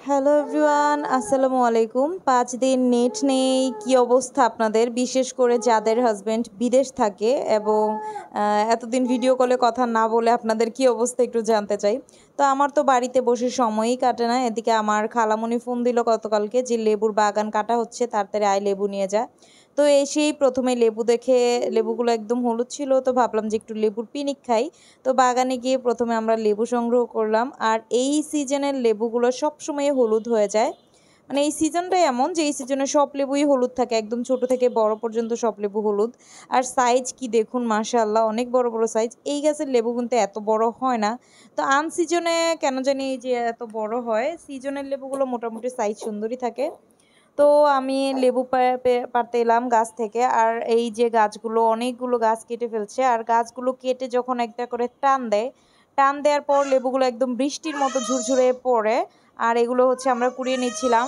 Hello everyone, আসসালামু আলাইকুম। ৫ দিন নেট নেই, কী অবস্থা আপনাদের? বিশেষ করে যাদের হাসব্যান্ড বিদেশ থাকে এবং এতদিন ভিডিও কলে কথা না বলে আপনাদের কী অবস্থা একটু জানতে চাই। তো আমার তো বাড়িতে বসে সময়ই কাটে না। এদিকে আমার খালামণি ফোন দিল গতকালকে যে লেবুর বাগান কাটা হচ্ছে, তাড়াতাড়ি আয় লেবু নিয়ে যা। তো এসেই প্রথমে লেবু দেখে লেবুগুলো একদম হলুদ ছিল, তো ভাবলাম যে একটু লেবুর পিনিক খাই। তো বাগানে গিয়ে প্রথমে আমরা লেবু সংগ্রহ করলাম। আর এই সিজনের লেবুগুলো সবসময় হলুদ হয়ে যায়। মানে এই সিজনটাই এমন যে এই সিজনে সব লেবুই হলুদ থাকে, একদম ছোট থেকে বড় পর্যন্ত সব লেবু হলুদ। আর সাইজ কি দেখুন, মাশাআল্লাহ, অনেক বড় বড় সাইজ। এই গাছের লেবু কিন্তু এত বড় হয় না। তো আনসিজনে কেন জানি এই যে এত বড় হয়, সিজনের লেবুগুলো মোটামুটি সাইজ সুন্দরই থাকে। তো আমি লেবু পাড়তে এলাম গাছ থেকে। আর এই যে গাছগুলো, অনেকগুলো গাছ কেটে ফেলছে। আর গাছগুলো কেটে যখন একটা করে টান দেয়, টান দেওয়ার পর লেবুগুলো একদম বৃষ্টির মতো ঝুরঝুরে পড়ে। আর এগুলো হচ্ছে আমরা কুড়িয়ে নিচ্ছিলাম।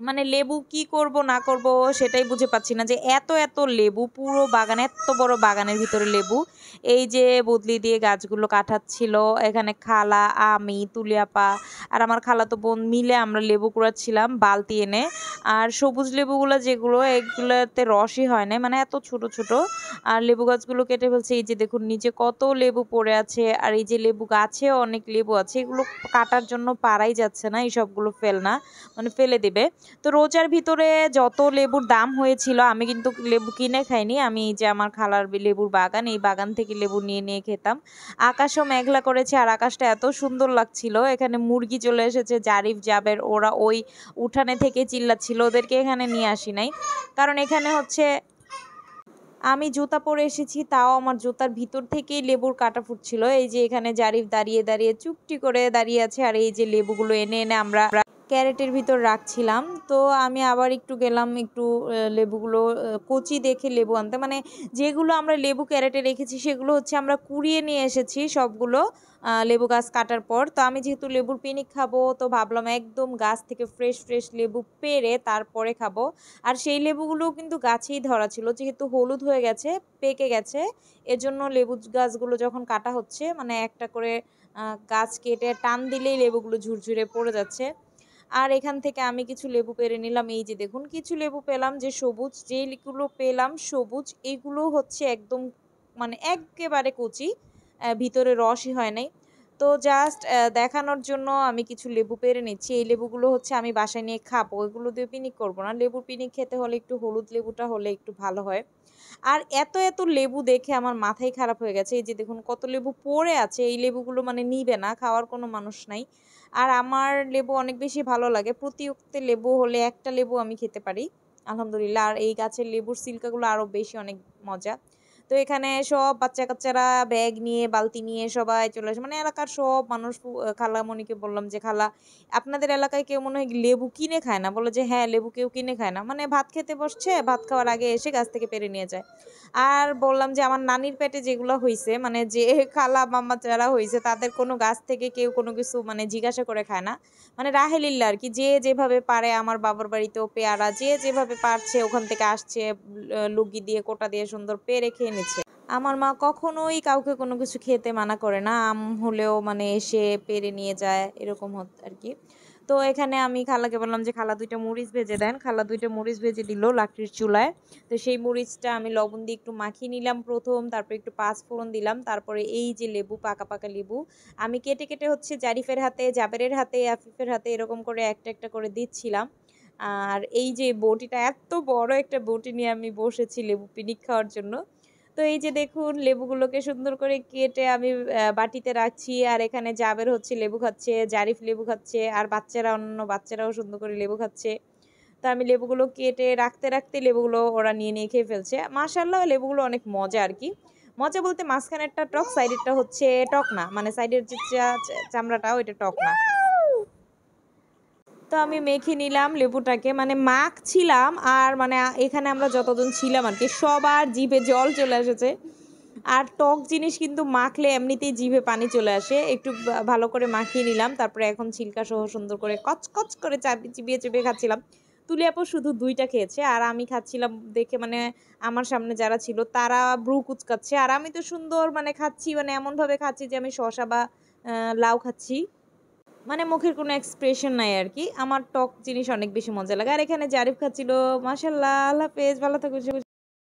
মানে লেবু কি করব না করব সেটাই বুঝে পাচ্ছি না, যে এত এত লেবু পুরো বাগান, এত বড় বাগানের ভিতরে লেবু। এই যে বদলি দিয়ে গাছগুলো কাটাচ্ছিল, এখানে খালা, আমি, তুলিয়াপা আর আমার খালাতো বোন মিলে আমরা লেবু কুড়াচ্ছিলাম বালতি এনে। আর সবুজ লেবুগুলো যেগুলো, এগুলোতে রসই হয় না, মানে এত ছোট ছোট। আর লেবু গাছগুলো কেটে ফেলছে। এই যে দেখুন নিচে কত লেবু পড়ে আছে। আর এই যে লেবু গাছেও অনেক লেবু আছে, এগুলো কাটার জন্য পারাই যাচ্ছে না, এই সবগুলো মানে ফেলে দেবে। তো রোজার ভিতরে যত লেবুর দাম হয়েছিল, আমি কিন্তু লেবু কিনে খাইনি। আমি যে আমার খালার লেবুর বাগান, এই বাগান থেকে লেবু নিয়ে নিয়ে খেতাম। আকাশও মেঘলা করেছে আর আকাশটা এত সুন্দর লাগছিল। এখানে মুরগি চলে এসেছে, জারিফ, জাবের, ওরা ওই উঠানে থেকে চিল্লাচ্ছিল। ওদেরকে এখানে নিয়ে আসি নাই, কারণ এখানে হচ্ছে আমি জুতা পরে এসেছি, তাও আমার জুতার ভিতর থেকেই লেবুর কাঁটা ফুটছিল। এই যে এখানে জারিফ দাঁড়িয়ে দাঁড়িয়ে চুপটি করে দাঁড়িয়ে আছে। আর এই যে লেবুগুলো এনে এনে আমরা ক্যারেটের ভিতর রাখছিলাম। তো আমি আবার একটু গেলাম, একটু লেবুগুলো কচি দেখে লেবু আনতে। মানে যেগুলো আমরা লেবু ক্যারেটে রেখেছি সেগুলো হচ্ছে আমরা কুড়িয়ে নিয়ে এসেছি সবগুলো লেবু গাছ কাটার পর। তো আমি যেহেতু লেবুর পিনিক খাবো, তো ভাবলাম একদম গাছ থেকে ফ্রেশ ফ্রেশ লেবু পেড়ে তারপরে খাবো। আর সেই লেবুগুলোও কিন্তু গাছেই ধরা ছিল, যেহেতু হলুদ হয়ে গেছে, পেকে গেছে, এজন্য লেবু গাছগুলো যখন কাটা হচ্ছে, মানে একটা করে গাছ কেটে টান দিলেই লেবুগুলো ঝুরঝুরে পড়ে যাচ্ছে। আর এখান থেকে আমি কিছু লেবু পেড়ে নিলাম। এই যে দেখুন কিছু লেবু পেলাম যে সবুজ, যেইগুলো পেলাম সবুজ, এগুলো হচ্ছে একদম মানে একেবারে কচি, ভিতরে রসই হয় নাই। তো জাস্ট দেখানোর জন্য আমি কিছু লেবু পেড়ে নিচ্ছি। এই লেবুগুলো হচ্ছে আমি বাসায় নিয়ে খাবো, এগুলো দিয়ে পিনিক করবো না। লেবুর পিনিক খেতে হলে একটু হলুদ লেবুটা হলে একটু ভালো হয়। আর এত এত লেবু দেখে আমার মাথাই খারাপ হয়ে গেছে। এই যে দেখুন কত লেবু পড়ে আছে, এই লেবুগুলো মানে নিবে না, খাওয়ার কোনো মানুষ নাই। আর আমার লেবু অনেক বেশি ভালো লাগে, প্রতি উক্তে লেবু হলে একটা লেবু আমি খেতে পারি আলহামদুলিল্লাহ। আর এই গাছের লেবুর সিল্কাগুলো আরও বেশি অনেক মজা। তো এখানে সব বাচ্চা কাচ্চারা ব্যাগ নিয়ে বালতি নিয়ে সবাই চলে আসে, মানে এলাকার সব মানুষ। খালামণিকে বললাম যে খালা, আপনাদের এলাকায় কেউ মনে হয় লেবু কিনে খায় না? বলে যে হ্যাঁ, লেবু কেউ কিনে খায় না, মানে ভাত খেতে বসছে, ভাত খাওয়ার আগে এসে গাছ থেকে পেরে নিয়ে যায়। আর বললাম যে আমার নানির পেটে যেগুলো হইছে, মানে যে খালা মাম্মা যারা হইছে, তাদের কোনো গাছ থেকে কেউ কোনো কিছু মানে জিজ্ঞাসা করে খায় না। মানে রাহেলিল্লা আর কি, যে যেভাবে পারে। আমার বাবার বাড়িতেও পেয়ারা যে যেভাবে পারছে ওখান থেকে আসছে, লুগি দিয়ে কোটা দিয়ে সুন্দর পেরে খেয়ে নিচ্ছে। আমার মা কখনোই কাউকে কোনো কিছু খেতে মানা করে না, আম হলেও মানে এসে পেরে নিয়ে যায়, এরকম আর কি। তো এখানে আমি খালাকে বললাম যে খালা 2টা মরিচ ভেজে দেন। খালা 2টা মরিচ ভেজে দিল লাকড়ির চুলায়। তো সেই মরিচটা আমি লবণ দিয়ে একটু মাখিয়ে নিলাম প্রথম, তারপর একটু পাঁচ ফোড়ন দিলাম, তারপরে এই যে লেবু, পাকা পাকা লেবু আমি কেটে কেটে হচ্ছে জারিফের হাতে, জাবেরের হাতে, আফিফের হাতে এরকম করে একটা একটা করে দিচ্ছিলাম। আর এই যে বটিটা, এত বড় একটা বটি নিয়ে আমি বসেছি লেবু পিনিক খাওয়ার জন্য। তো এই যে দেখুন লেবুগুলোকে সুন্দর করে কেটে আমি বাটিতে রাখছি। আর এখানে জাবের হচ্ছে লেবু খাচ্ছে, জারিফ লেবু খাচ্ছে, আর বাচ্চারা, অন্য বাচ্চারাও সুন্দর করে লেবু খাচ্ছে। তো আমি লেবুগুলো কেটে রাখতে রাখতে লেবুগুলো ওরা নিয়ে নিয়ে খেয়ে ফেলছে। মাশাআল্লাহ, লেবুগুলো অনেক মজা আর কি। মজা বলতে মাঝখানেরটা টক, সাইডেরটা হচ্ছে টক না, মানে সাইডের যে চামড়াটা ওইটা টক না। তো আমি মেখে নিলাম লেবুটাকে, মানে মাখছিলাম। আর মানে এখানে আমরা যতজন ছিলাম আর কি, সবার জিভে জল চলে এসেছে। আর টক জিনিস কিন্তু মাখলে এমনিতেই জিভে পানি চলে আসে। একটু ভালো করে মাখিয়ে নিলাম, তারপরে এখন ছিলকা সহ সুন্দর করে কচকচ করে চিবিয়ে চিবিয়ে খাচ্ছিলাম। তুলি আপু শুধু 2টা খেয়েছে, আর আমি খাচ্ছিলাম দেখে, মানে আমার সামনে যারা ছিল তারা ব্রু কুচকাচ্ছে, আর আমি তো সুন্দর মানে খাচ্ছি, মানে এমনভাবে খাচ্ছি যে আমি শসা বা লাউ খাচ্ছি। মানে মুখের কোনো এক্সপ্রেশন নাই আর কি। আমার টক জিনিস অনেক বেশি মজা লাগে। আর এখানে জারিফ খাচ্ছিল। মাশাল্লাহ, আল্লাহ হাফেজ, ভালো থাকো।